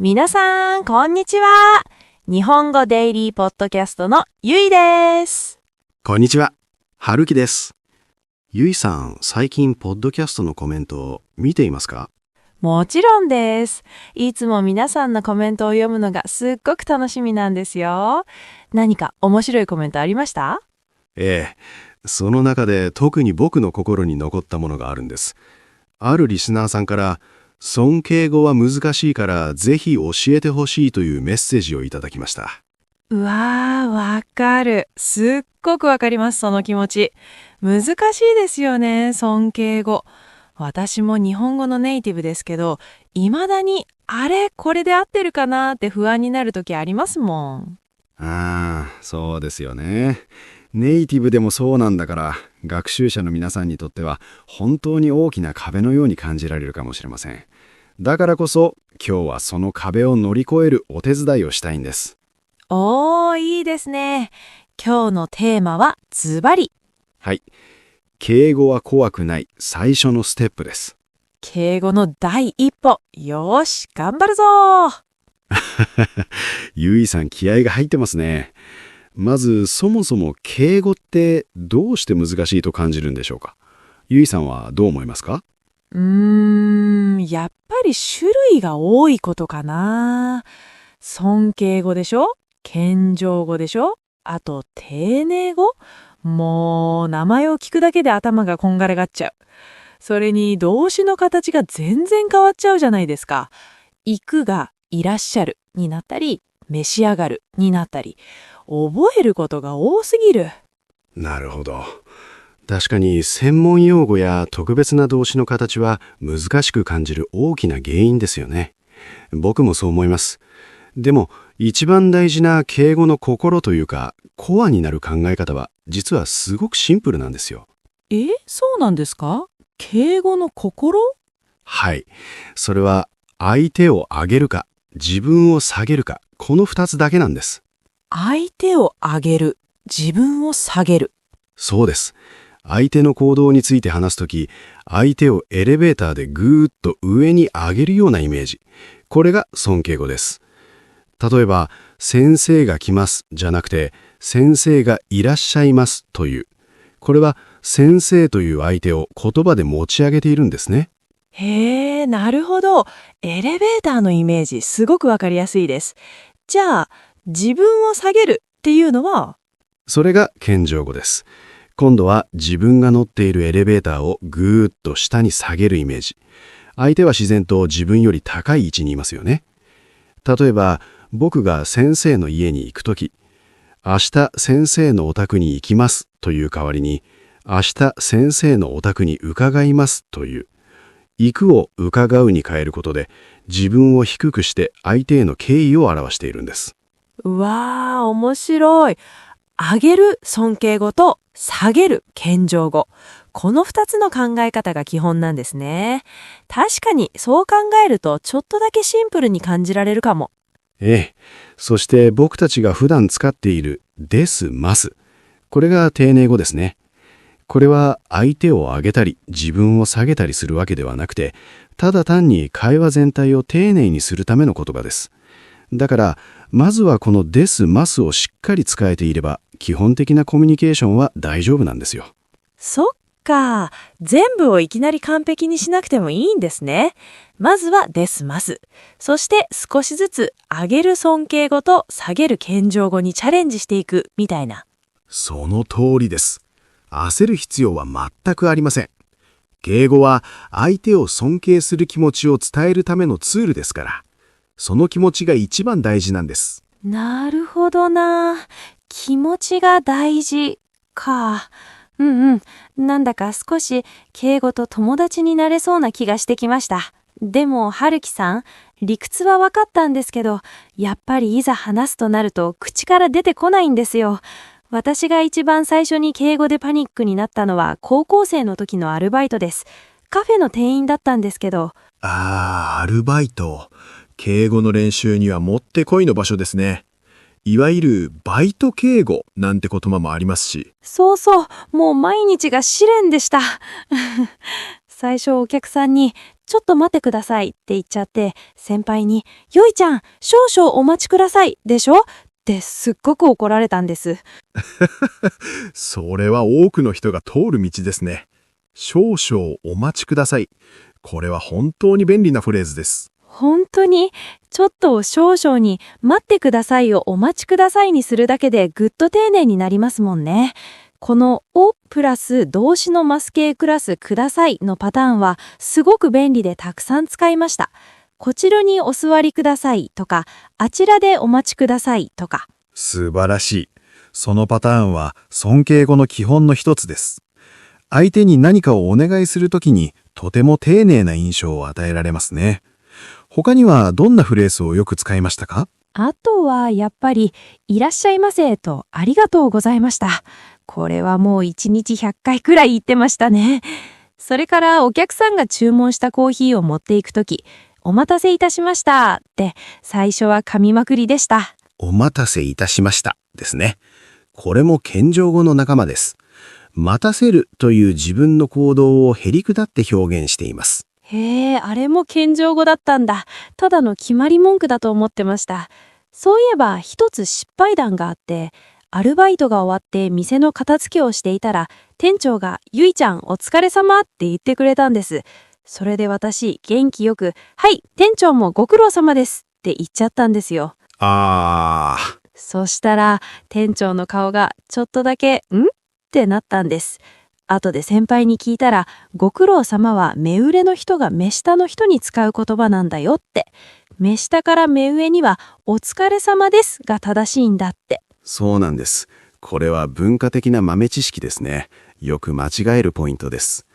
皆さん、こんにちは。日本語デイリーポッドキャストのゆいです。こんにちは。はるきです。ゆいさん、最近ポッドキャストのコメントを見ていますか？もちろんです。いつも皆さんのコメントを読むのがすっごく楽しみなんですよ。何か面白いコメントありました？ええ、その中で特に僕の心に残ったものがあるんです。あるリスナーさんから、尊敬語は難しいからぜひ教えてほしいというメッセージをいただきました。うわー、わかる。すっごくわかります、その気持ち。難しいですよね、尊敬語。私も日本語のネイティブですけど、未だに、これで合ってるかなって不安になるときありますもん。そうですよね。ネイティブでもそうなんだから、学習者の皆さんにとっては本当に大きな壁のように感じられるかもしれません。だからこそ、今日はその壁を乗り越えるお手伝いをしたいんです。いいですね。今日のテーマはズバリ。はい。敬語は怖くない最初のステップです。敬語の第一歩。よーし、頑張るぞー。ゆいさん気合が入ってますね。まずそもそも敬語ってどうして難しいと感じるんでしょうか？ゆいさんはどう思いますか？やっぱり種類が多いことかな。尊敬語でしょ？謙譲語でしょ？あと丁寧語？もう名前を聞くだけで頭がこんがらがっちゃう。それに動詞の形が全然変わっちゃうじゃないですか。行くがいらっしゃるになったり、召し上がるになったり、覚えることが多すぎる。なるほど。確かに専門用語や特別な動詞の形は難しく感じる大きな原因ですよね。僕もそう思います。でも一番大事な敬語の心というかコアになる考え方は実はすごくシンプルなんですよ。そうなんですか？敬語の心？はい。それは相手を上げるか自分を下げるか、この2つだけなんです。相手を上げる、自分を下げる。そうです。相手の行動について話すとき、相手をエレベーターでぐーっと上に上げるようなイメージ。これが尊敬語です。例えば、先生が来ますじゃなくて、先生がいらっしゃいますという。これは先生という相手を言葉で持ち上げているんですね。へえ、なるほど。エレベーターのイメージ、すごくわかりやすいです。じゃあ、自分を下げるっていうのは？それが謙譲語です。今度は自分が乗っているエレベーターをぐーっと下に下げるイメージ。相手は自然と自分より高い位置にいますよね。例えば、僕が先生の家に行くとき、明日先生のお宅に行きますという代わりに、明日先生のお宅に伺いますという、行くを伺うに変えることで、自分を低くして相手への敬意を表しているんです。うわー、面白い。上げる尊敬語と下げる謙譲語。この2つの考え方が基本なんですね。確かにそう考えるとちょっとだけシンプルに感じられるかも。ええ。そして僕たちが普段使っているですます。これが丁寧語ですね。これは相手を上げたり自分を下げたりするわけではなくて、ただ単に会話全体を丁寧にするための言葉です。だから、まずはこのですますをしっかり使えていれば、基本的なコミュニケーションは大丈夫なんですよ。そっか。全部をいきなり完璧にしなくてもいいんですね。まずはですます。そして少しずつ上げる尊敬語と下げる謙譲語にチャレンジしていくみたいな。その通りです。焦る必要は全くありません。敬語は相手を尊敬する気持ちを伝えるためのツールですから、その気持ちが一番大事なんです。なるほどな。気持ちが大事か。なんだか少し敬語と友達になれそうな気がしてきました。でも、春樹さん、理屈は分かったんですけど、やっぱりいざ話すとなると口から出てこないんですよ。私が一番最初に敬語でパニックになったのは高校生の時のアルバイトです。カフェの店員だったんですけど。アルバイト。敬語の練習にはもってこいの場所ですね。いわゆるバイト敬語なんて言葉もありますし。そう、もう毎日が試練でした。最初お客さんにちょっと待ってくださいって言っちゃって、先輩に、ゆいちゃん、少々お待ちくださいでしょってすっごく怒られたんです。それは多くの人が通る道ですね。少々お待ちください。これは本当に便利なフレーズです。本当に、ちょっと少々に待ってくださいをお待ちくださいにするだけでぐっと丁寧になりますもんね。このおプラス動詞のマス形プラスくださいのパターンはすごく便利でたくさん使いました。こちらにお座りくださいとか、あちらでお待ちくださいとか。素晴らしい。そのパターンは尊敬語の基本の一つです。相手に何かをお願いするときにとても丁寧な印象を与えられますね。他にはどんなフレーズをよく使いましたか？あとはやっぱり、いらっしゃいませとありがとうございました。これはもう1日100回くらい言ってましたね。それからお客さんが注文したコーヒーを持っていくとき、お待たせいたしましたって最初は噛みまくりでした。お待たせいたしましたですね。これも謙譲語の仲間です。待たせるという自分の行動をへりくだって表現しています。へえ、あれも謙譲語だったんだ。ただの決まり文句だと思ってました。そういえば一つ失敗談があって、アルバイトが終わって店の片付けをしていたら、店長がゆいちゃんお疲れ様って言ってくれたんです。それで私、元気よく、はい、店長もご苦労様ですって言っちゃったんですよ。そしたら、店長の顔がちょっとだけ、ってなったんです。後で先輩に聞いたら、ご苦労様は目上の人が目下の人に使う言葉なんだよって。目下から目上には、お疲れ様ですが正しいんだって。そうなんです。これは文化的な豆知識ですね。よく間違えるポイントです。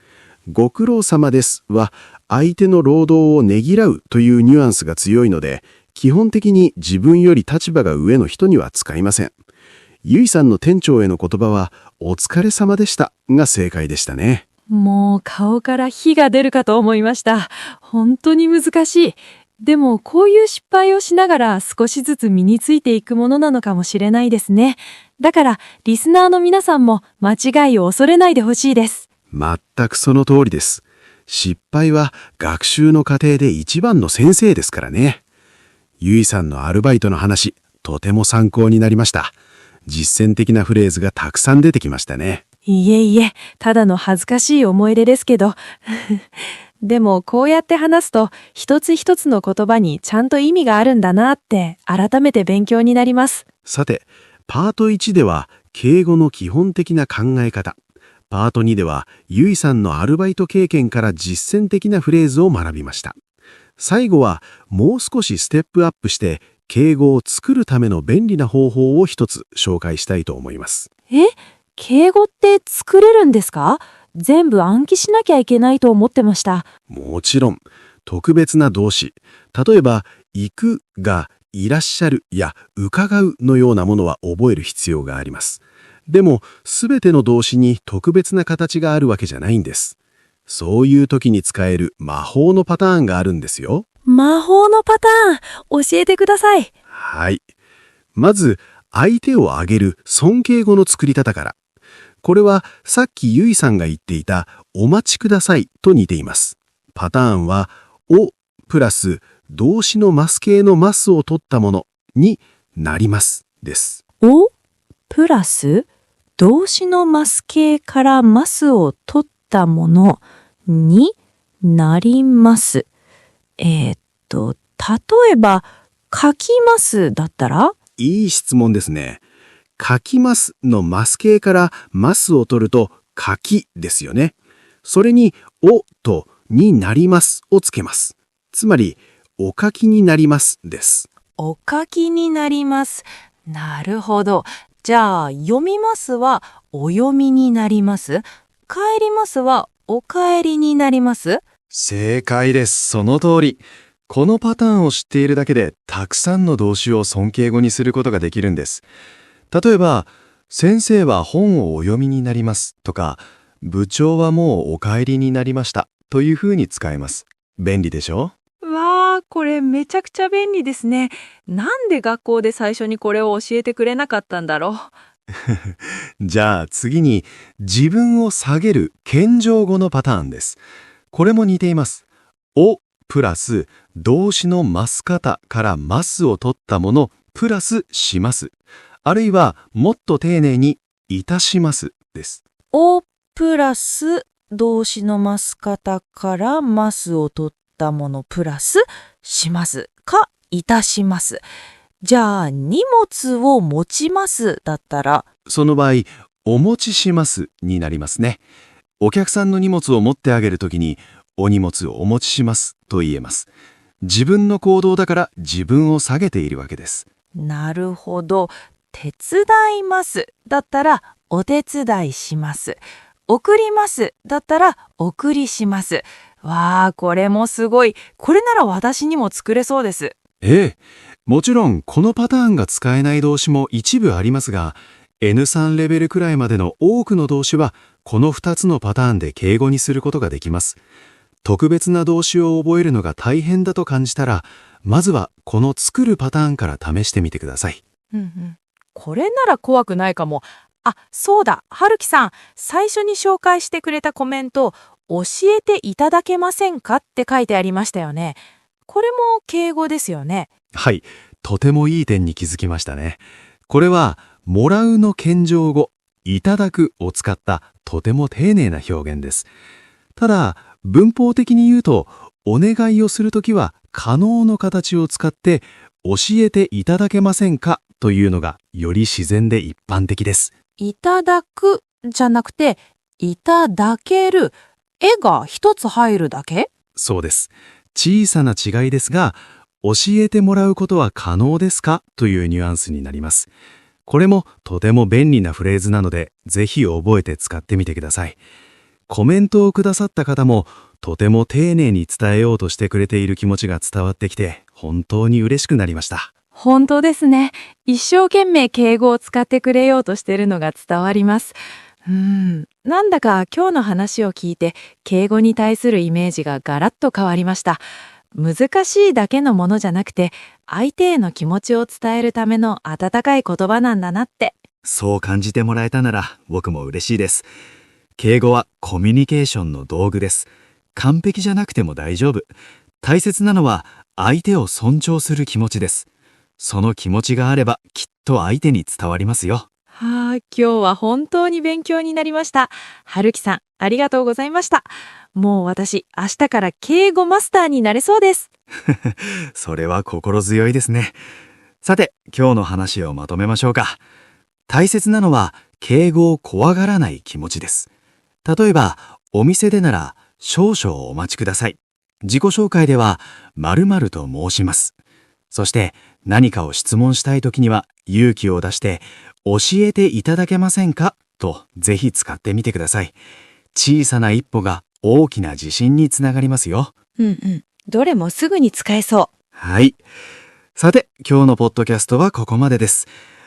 ご苦労様ですは、相手の労働をねぎらうというニュアンスが強いので、基本的に自分より立場が上の人には使いません。ゆいさんの店長への言葉は、お疲れ様でしたが正解でしたね。もう顔から火が出るかと思いました。本当に難しい。でもこういう失敗をしながら少しずつ身についていくものなのかもしれないですね。だからリスナーの皆さんも間違いを恐れないでほしいです。全くその通りです。失敗は学習の過程で一番の先生ですからね。ゆいさんのアルバイトの話、とても参考になりました。実践的なフレーズがたくさん出てきましたね。いえいえ、ただの恥ずかしい思い出ですけど。でもこうやって話すと一つ一つの言葉にちゃんと意味があるんだなって改めて勉強になります。さて、パート1では敬語の基本的な考え方。パート2ではゆいさんのアルバイト経験から実践的なフレーズを学びました。最後はもう少しステップアップして敬語を作るための便利な方法を一つ紹介したいと思います。敬語って作れるんですか？全部暗記しなきゃいけないと思ってました。もちろん、特別な動詞。例えば、行くがいらっしゃるや伺うのようなものは覚える必要があります。でも、すべての動詞に特別な形があるわけじゃないんです。そういう時に使える魔法のパターンがあるんですよ。魔法のパターン、教えてください。はい。まず、相手を挙げる尊敬語の作り方から。これはさっきゆいさんが言っていたお待ちくださいと似ています。パターンはおプラス動詞のマス形のマスを取ったものになりますです。おプラス動詞のマス形からマスを取ったものになります。例えば書きますだったら？いい質問ですね。書きますのマス形からマスを取ると書きですよね。それにおとになりますをつけます。つまりお書きになりますです。お書きになります。なるほど。じゃあ読みますはお読みになります。帰りますはお帰りになります。正解です。その通り。このパターンを知っているだけでたくさんの動詞を尊敬語にすることができるんです。例えば、先生は本をお読みになりますとか、部長はもうお帰りになりましたというふうに使えます。便利でしょ？わー、これめちゃくちゃ便利ですね。なんで学校で最初にこれを教えてくれなかったんだろう。じゃあ次に、自分を下げる謙譲語のパターンです。これも似ています。をプラス動詞のます方からますを取ったものプラスします。あるいはもっと丁寧にいたしますです。をプラス動詞のます方からますを取ったものプラスしますかいたします。じゃあ荷物を持ちますだったら、その場合、お持ちしますになりますね。お客さんの荷物を持ってあげるときに、お荷物をお持ちしますと言えます。自分の行動だから自分を下げているわけです。なるほど。手伝いますだったらお手伝いします。送りますだったら送りします。わあ、これもすごい。これなら私にも作れそうです。ええ、もちろんこのパターンが使えない動詞も一部ありますが、N3 レベルくらいまでの多くの動詞はこの2つのパターンで敬語にすることができます。特別な動詞を覚えるのが大変だと感じたら、まずはこの作るパターンから試してみてください。これなら怖くないかも。あ、そうだ。春樹さん、最初に紹介してくれたコメント、教えていただけませんかって書いてありましたよね。これも敬語ですよね。はい、とてもいい点に気づきましたね。これは、もらうの謙譲語、いただくを使ったとても丁寧な表現です。ただ、文法的に言うと、お願いをするときは可能の形を使って、教えていただけませんかというのがより自然で一般的です。いただくじゃなくて、いただける。絵が一つ入るだけ？そうです。小さな違いですが、教えてもらうことは可能ですかというニュアンスになります。これもとても便利なフレーズなので、ぜひ覚えて使ってみてください。コメントをくださった方も、とても丁寧に伝えようとしてくれている気持ちが伝わってきて、本当に嬉しくなりました。本当ですね。一生懸命敬語を使ってくれようとしているのが伝わります。なんだか今日の話を聞いて、敬語に対するイメージがガラッと変わりました。難しいだけのものじゃなくて、相手への気持ちを伝えるための温かい言葉なんだなって。そう感じてもらえたなら僕も嬉しいです。敬語はコミュニケーションの道具です。完璧じゃなくても大丈夫。大切なのは相手を尊重する気持ちです。その気持ちがあればきっと相手に伝わりますよ。今日は本当に勉強になりました。春樹さん、ありがとうございました。もう私、明日から敬語マスターになれそうです。それは心強いですね。さて、今日の話をまとめましょうか。大切なのは敬語を怖がらない気持ちです。例えば、お店でなら少々お待ちください。自己紹介では〇〇と申します。そして何かを質問したいときには勇気を出して教えていただけませんかとぜひ使ってみてください。小さな一歩が大きな自信につながりますよ。どれもすぐに使えそう。はい。さて、今日のポッドキャストはここまでです。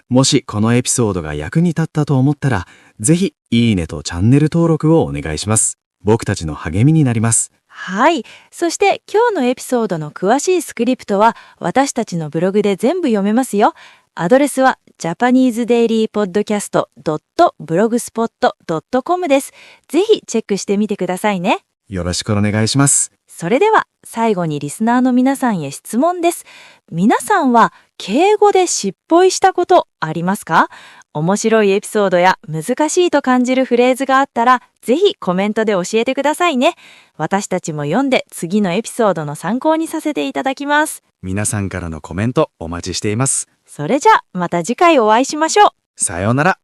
もしこのエピソードが役に立ったと思ったら、ぜひいいねとチャンネル登録をお願いします。僕たちの励みになります。はい。そして今日のエピソードの詳しいスクリプトは私たちのブログで全部読めますよ。アドレスは japanesedailypodcast.blogspot.com です。ぜひチェックしてみてくださいね。よろしくお願いします。それでは最後にリスナーの皆さんへ質問です。皆さんは敬語で失敗したことありますか？面白いエピソードや難しいと感じるフレーズがあったらぜひコメントで教えてくださいね。私たちも読んで次のエピソードの参考にさせていただきます。皆さんからのコメントお待ちしています。それじゃあまた次回お会いしましょう。さようなら。